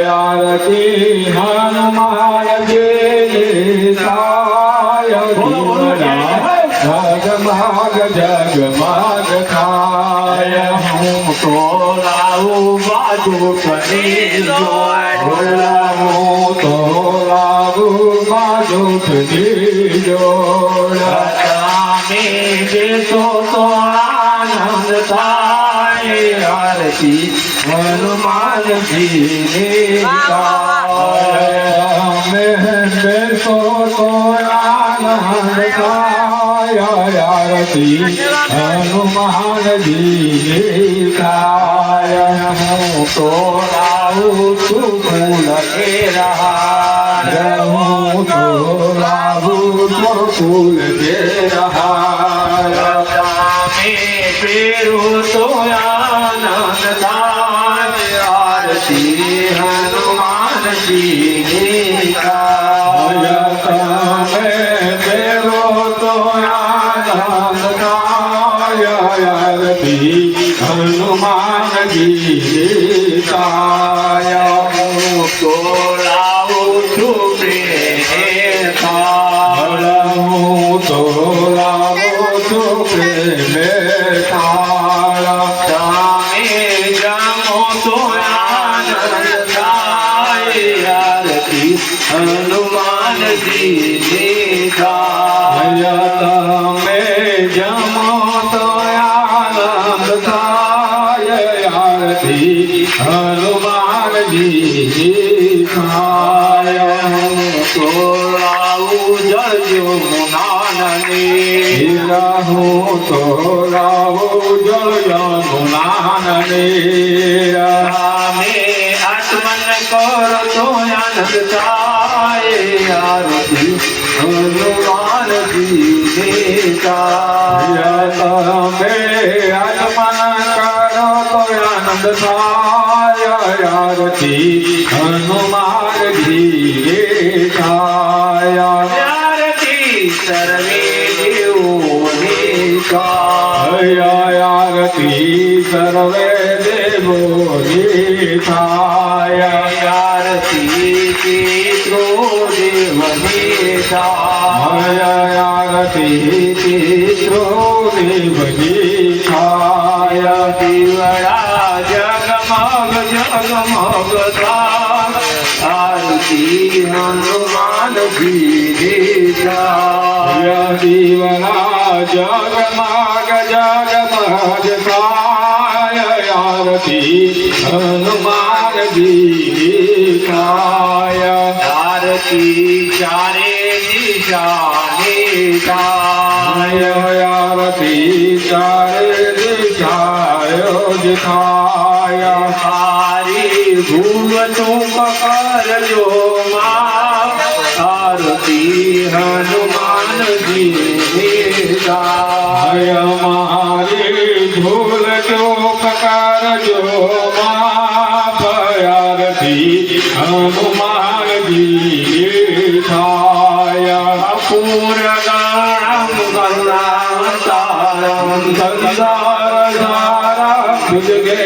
આરતી હનુમાન જી સાય જગમગ જગમગ થાય હું તો લાવું બાજુ ફરી હું તો લાવું બાજુ ફરી જોડામે બેસો તો આનંદ થાય આરતી હનુમાન જી મેં બેસો તો આનંદ થાય આરતી હનુમાન જી થાય હું તો લાવું છું ફૂલ કેરા હું તો લાવું છું ફૂલ કેરા પેરું તો આનંદ થાય આરતી હનુમાન જી પેરો તો આનંદ થાય આરતી હનુમાન જી હું તો લાવું છું પ્રેમ હું તો લાવું છું પ્રેમ હનુમાન જી તમે જમો તો આનંદ થાય આરતી હનુમાન જી તો લાવું જજો મુનાનની હું તો લાવું જજો મુનાનની આત્મન કરો તો આનંદ થાય આરતી હનુમાન જી તમે આત્મન કરો તો આનંદ થાય આરતી હનુમાન જી આરતી સર્વે દેવોની આરતી સર્વે દેવોની થાય આરતી પિતૃ દેવની થાય આરતી પિતૃ દેવની થાય દીવડા જગમગ જગમગ થાય આરતી હનુમાન જી થાય દીવડા જગમગ જગમગ થાય આરતી હનુમાન જી થાય આરતી ચારે દિશાની થાય આરતી ચારે દિશાયો જ થાય હારી ભૂલ ચૂક કરજો માં આરતી હનુમાન જી થાય મારી ભૂલ ચૂક કરજો માં આરતી હનુમાન જી થાય પૂર ગણમ કરુણાવતારમ સંસાર સારા ભુજગે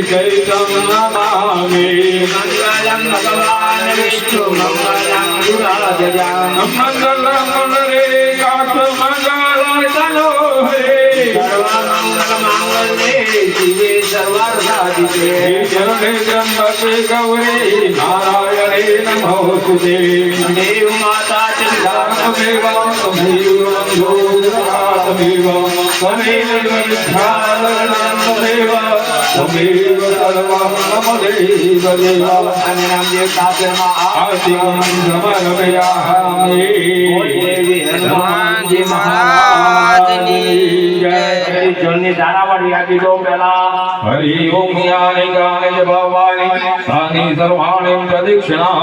ચૈતમ નમામિ મંગલમ ભગવાન વિષ્ણુ મંગલમ ગુરાજજાન મંગલમ મુરરે કાત મંગલાય તનો હે સર્વમંગલ માંગલ્યે શિવે સર્વાર્થસાધિકે શરણે ત્ર્યંબકે ગૌરી નારાયણે નમોસ્તુતે દેવ માતા ચંદ્રાત્મેવ તમેવ મંગોદરાત્મેવ તમેવ વિદ્યાલયમેવ તમેવ સર્વં નમો દેવ દેવા અને નામદેવ શાસ્ત્રમાં આરતી સમર્પયામિ દેવી હનુમાનજી મહારાજની જય જોની ધારાવાળી આપી દો પહેલા હરિ ઓમ જ્ઞાની જ્ઞાની ભવાની આની સર્વાણી પ્રદક્ષિણા